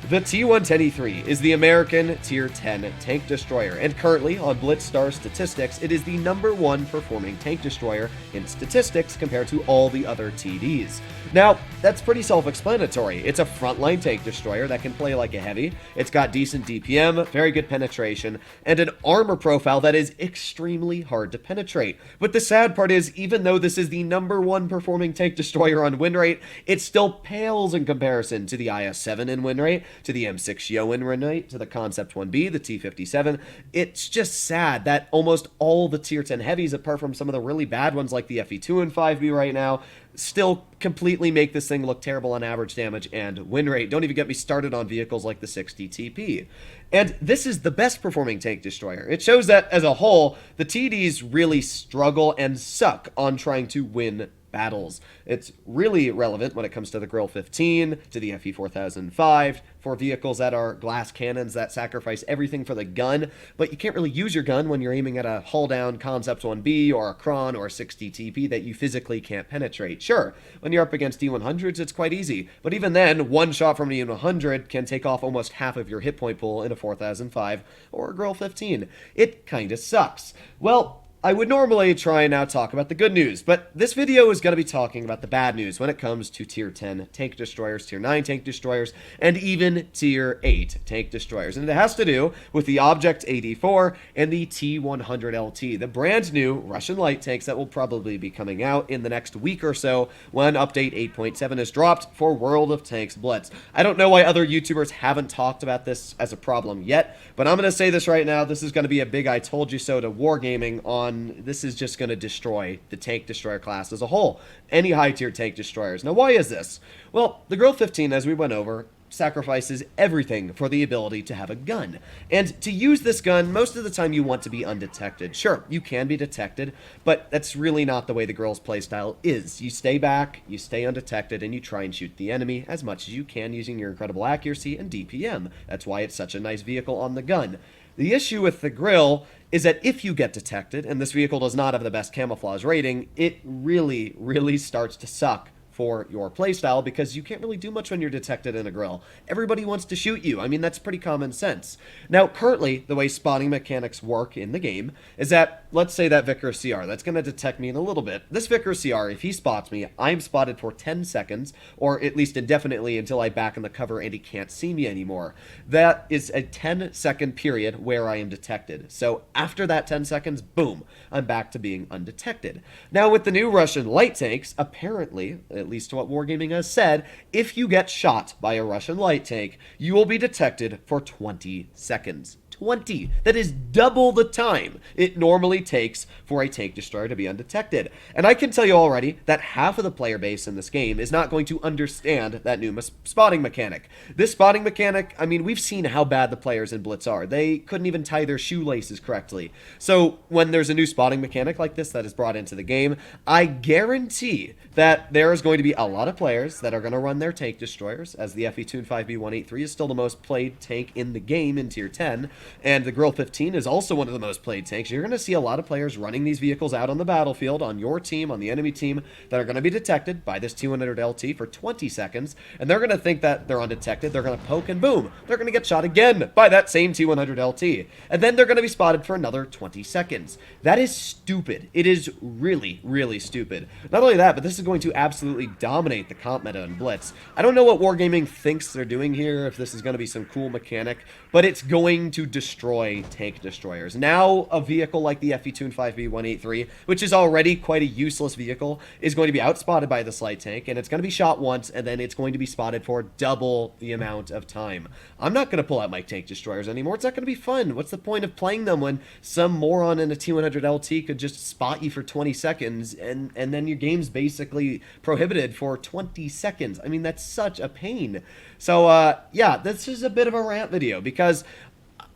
The T-110E3 is the American Tier 10 tank destroyer, and currently on BlitzStar statistics, it is the #1 performing tank destroyer in statistics compared to all the other TDs. Now, that's pretty self-explanatory. It's a frontline tank destroyer that can play like a heavy, it's got decent DPM, very good penetration, and an armor profile that is extremely hard to penetrate. But the sad part is, even though this is the #1 performing tank destroyer on win rate, it still pales in comparison to the IS-7 in win rate, to the M6 Yo in win rate, to the Concept 1B, the T-57. It's just sad that almost all the Tier 10 heavies, apart from some of the really bad ones like the FE2 and 5B right now, still completely make this thing look terrible on average damage and win rate. Don't even get me started on vehicles like the 60 TP. And this is the best performing tank destroyer. It shows that, as a whole, the TDs really struggle and suck on trying to win battles. It's really relevant when it comes to the Grill 15, to the FE4005, for vehicles that are glass cannons that sacrifice everything for the gun, but you can't really use your gun when you're aiming at a hull-down Concept 1B or a Kron or a 60 TP that you physically can't penetrate. Sure, when you're up against E100s, it's quite easy, but even then, one shot from an E100 can take off almost half of your hit point pool in a 4005 or a Grill 15. It kinda sucks. Well, I would normally try and now talk about the good news, but this video is going to be talking about the bad news when it comes to Tier 10 tank destroyers, Tier 9 tank destroyers, and even Tier 8 tank destroyers. And it has to do with the Object 84 and the T-100LT, the brand new Russian light tanks that will probably be coming out in the next week or so when Update 8.7 is dropped for World of Tanks Blitz. I don't know why other YouTubers haven't talked about this as a problem yet, but I'm going to say this right now. This is going to be a big I told you so to wargaming on. This is just going to destroy the tank destroyer class as a whole. Any high-tier tank destroyers. Now, why is this? Well, the Grill 15, as we went over, sacrifices everything for the ability to have a gun. And to use this gun, most of the time you want to be undetected. Sure, you can be detected, but that's really not the way the Grill's playstyle is. You stay back, you stay undetected, and you try and shoot the enemy as much as you can using your incredible accuracy and DPM. That's why it's such a nice vehicle on the gun. The issue with the Grill is that if you get detected, and this vehicle does not have the best camouflage rating, it really starts to suck for your playstyle because you can't really do much when you're detected in a Grill. Everybody wants to shoot you. I mean, that's pretty common sense. Now, currently, the way spotting mechanics work in the game is that, let's say that Vickers CR, that's going to detect me in a little bit. This Vickers CR, if he spots me, I'm spotted for 10 seconds, or at least indefinitely until I back in the cover and he can't see me anymore. That is a 10-second period where I am detected. So after that 10 seconds, boom, I'm back to being undetected. Now, with the new Russian light tanks, apparently, at least what Wargaming has said, if you get shot by a Russian light tank, you will be detected for 20 seconds. 20. That is double the time it normally takes for a tank destroyer to be undetected. And I can tell you already that half of the player base in this game is not going to understand that new spotting mechanic. This spotting mechanic, I mean, we've seen how bad the players in Blitz are. They couldn't even tie their shoelaces correctly. So when there's a new spotting mechanic like this that is brought into the game, I guarantee that there is going to be a lot of players that are going to run their tank destroyers, as the FE2 and 5B183 is still the most played tank in the game in Tier 10, and the Grill 15 is also one of the most played tanks. You're going to see a lot of players running these vehicles out on the battlefield, on your team, on the enemy team, that are going to be detected by this T-100LT for 20 seconds, and they're going to think that they're undetected, they're going to poke, and boom, they're going to get shot again by that same T-100LT, and then they're going to be spotted for another 20 seconds. That is stupid. It is really stupid. Not only that, but this is going to absolutely dominate the comp meta in Blitz. I don't know what Wargaming thinks they're doing here, if this is going to be some cool mechanic, but it's going to destroy tank destroyers. Now, a vehicle like the FE2 and 5B183, which is already quite a useless vehicle, is going to be outspotted by this light tank, and it's going to be shot once, and then it's going to be spotted for double the amount of time. I'm not going to pull out my tank destroyers anymore. It's not going to be fun. What's the point of playing them when some moron in a T-100LT could just spot you for 20 seconds, and then your game's basically prohibited for 20 seconds? I mean, that's such a pain. So, yeah, this is a bit of a rant video, because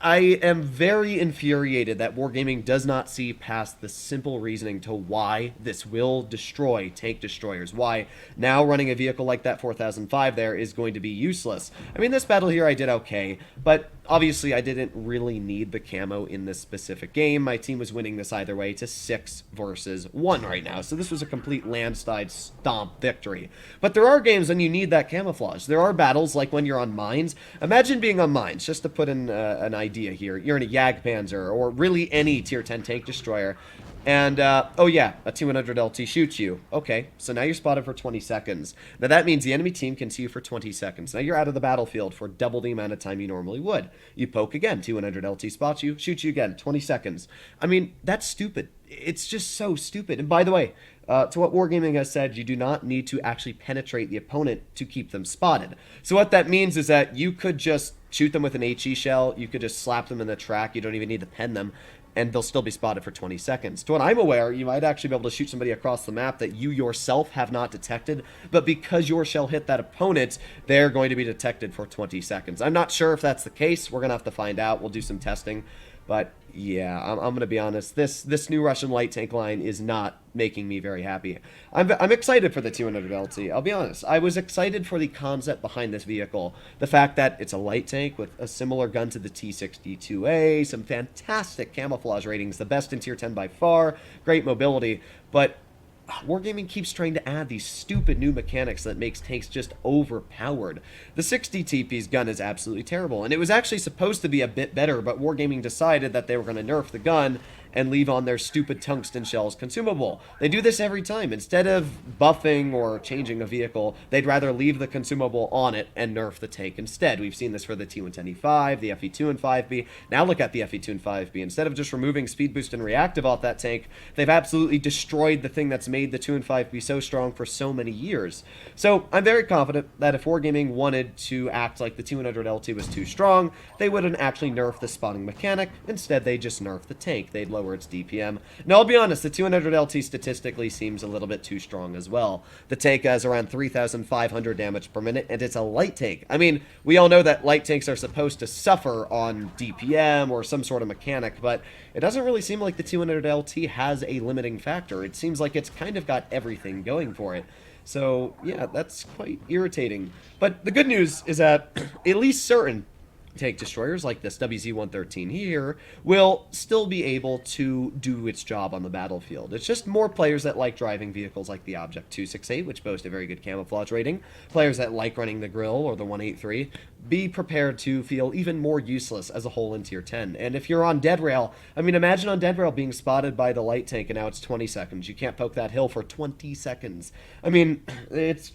I am very infuriated that Wargaming does not see past the simple reasoning to why this will destroy tank destroyers. Why now running a vehicle like that 4005 there is going to be useless. I mean, this battle here I did okay, but obviously, I didn't really need the camo in this specific game. My team was winning this either way to 6 versus 1 right now. So this was a complete landslide stomp victory. But there are games when you need that camouflage. There are battles like when you're on mines. Imagine being on mines, just to put in an idea here. You're in a Jagdpanzer or really any tier 10 tank destroyer. And, oh yeah, a T100 LT shoots you. Okay, so now you're spotted for 20 seconds. Now that means the enemy team can see you for 20 seconds. Now you're out of the battlefield for double the amount of time you normally would. You poke again, T100 LT spots you, shoots you again, 20 seconds. I mean, that's stupid. It's just so stupid. And by the way, to what Wargaming has said, you do not need to actually penetrate the opponent to keep them spotted. So what that means is that you could just shoot them with an HE shell, you could just slap them in the track, you don't even need to pen them, and they'll still be spotted for 20 seconds. To what I'm aware, you might actually be able to shoot somebody across the map that you yourself have not detected, but because your shell hit that opponent, they're going to be detected for 20 seconds. I'm not sure if that's the case. We're going to have to find out. We'll do some testing. But yeah, I'm going to be honest. This new Russian light tank line is not making me very happy. I'm excited for the T100 LT. I'll be honest. I was excited for the concept behind this vehicle. The fact that it's a light tank with a similar gun to the T62A, some fantastic camouflage ratings, the best in tier 10 by far, great mobility, but Wargaming keeps trying to add these stupid new mechanics that makes tanks just overpowered. The 60 TP's gun is absolutely terrible, and it was actually supposed to be a bit better, but Wargaming decided that they were going to nerf the gun and leave on their stupid tungsten shells consumable. They do this every time. Instead of buffing or changing a vehicle, they'd rather leave the consumable on it and nerf the tank instead. We've seen this for the T110E5, the FE2 and 5B. Now look at the FE2 and 5B. Instead of just removing speed boost and reactive off that tank, they've absolutely destroyed the thing that's made the 2 and 5B so strong for so many years. So I'm very confident that if Wargaming wanted to act like the T100 LT was too strong, they wouldn't actually nerf the spotting mechanic. Instead, they just nerf the tank. They'd lower its DPM. Now, I'll be honest, the 200 LT statistically seems a little bit too strong as well. The tank has around 3,500 damage per minute, and it's a light tank. I mean, we all know that light tanks are supposed to suffer on DPM or some sort of mechanic, but it doesn't really seem like the 200 LT has a limiting factor. It seems like it's kind of got everything going for it. So, yeah, that's quite irritating. But the good news is that at least certain tank destroyers like this WZ-113 here will still be able to do its job on the battlefield. It's just more players that like driving vehicles like the Object 268, which boast a very good camouflage rating, players that like running the Grill or the 183, be prepared to feel even more useless as a whole in tier 10. And if you're on dead rail, I mean, imagine on dead rail being spotted by the light tank and now it's 20 seconds. You can't poke that hill for 20 seconds. I mean, it's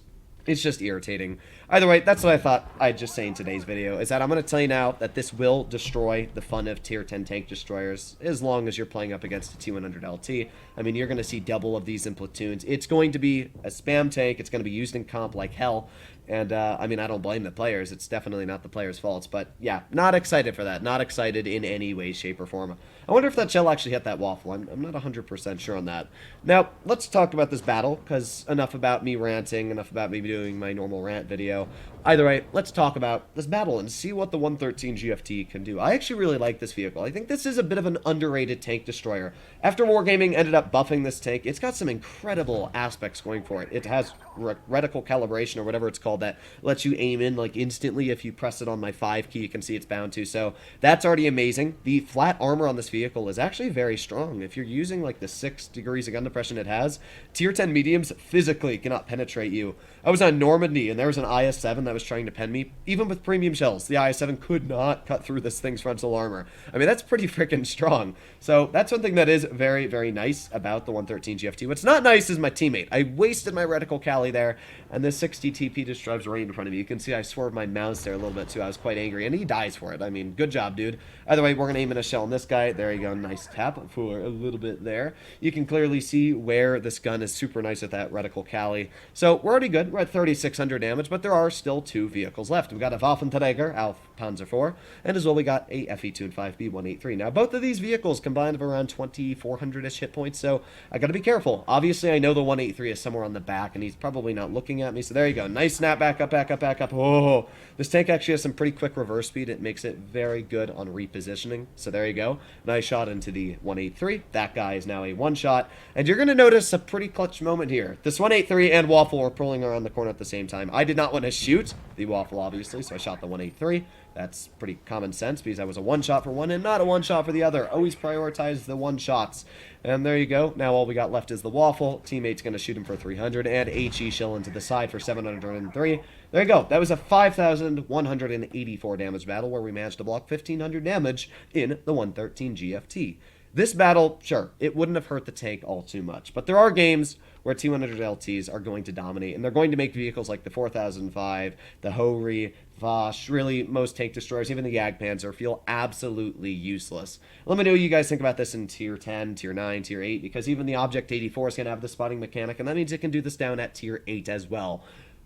just irritating. Either way, that's what I thought I'd just say in today's video, is that I'm going to tell you now that this will destroy the fun of tier 10 tank destroyers as long as you're playing up against a T100 LT. I mean, you're going to see double of these in platoons. It's going to be a spam tank. It's going to be used in comp like hell. And, I mean, I don't blame the players. It's definitely not the players' faults. But, yeah, not excited for that. Not excited in any way, shape, or form. I wonder if that shell actually hit that waffle. I'm not 100% sure on that. Now, let's talk about this battle, because enough about me ranting, enough about me doing my normal rant video. Either way, let's talk about this battle and see what the 113 GFT can do. I actually really like this vehicle. I think this is a bit of an underrated tank destroyer. After Wargaming ended up buffing this tank, it's got some incredible aspects going for it. It has reticle calibration, or whatever it's called, that lets you aim in like instantly. If you press it on my 5 key, you can see it's bound to. So that's already amazing. The flat armor on this vehicle is actually very strong. If you're using like the 6 degrees of gun depression it has, tier 10 mediums physically cannot penetrate you. I was on Normandy and there was an IS-7 that was trying to pen me. Even with premium shells, the IS-7 could not cut through this thing's frontal armor. I mean, that's pretty freaking strong. So that's one thing that is very, very nice about the 113 GFT. What's not nice is my teammate. I wasted my reticle cali there, and this 60 TP just drives right in front of me. You can see I swerved my mouse there a little bit too. I was quite angry, and he dies for it. I mean, good job, dude. Either way, we're going to aim in a shell on this guy. There you go. Nice tap for a little bit there. You can clearly see where this gun is super nice with that reticle cali. So we're already good. We're at 3,600 damage, but there are still 2 vehicles left. We've got a Waffenträger, Alf Panzer IV, and as well we got a FE2 and 5B 183. Now, both of these vehicles combined have around 2,400-ish hit points, so I got to be careful. Obviously, I know the 183 is somewhere on the back, and he's probably not looking at me, so there you go. Nice snap, back up, back up, back up. Oh, this tank actually has some pretty quick reverse speed. It makes it very good on repositioning, so there you go. Nice shot into the 183. That guy is now a one-shot, and you're going to notice a pretty clutch moment here. This 183 and Waffle were pulling around the corner at the same time. I did not want to shoot the Waffle, obviously, so I shot the 183. That's pretty common sense because I was a one-shot for one and not a one-shot for the other. Always prioritize the one-shots. And there you go. Now all we got left is the Waffle. Teammate's going to shoot him for 300 and HE shell into the side for 703. There you go. That was a 5,184 damage battle where we managed to block 1,500 damage in the 113 GFT. This battle, sure, it wouldn't have hurt the tank all too much. But there are games where T100 LTs are going to dominate, and they're going to make vehicles like the 4005, the Hori, Vosh, really most tank destroyers, even the Jagdpanzer, feel absolutely useless. Let me know what you guys think about this in Tier 10, Tier 9, Tier 8, because even the Object 84 is going to have the spotting mechanic, and that means it can do this down at Tier 8 as well.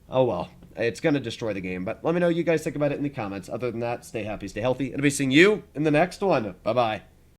Oh well, it's going to destroy the game, but let me know what you guys think about it in the comments. Other than that, stay happy, stay healthy, and I'll be seeing you in the next one. Bye-bye.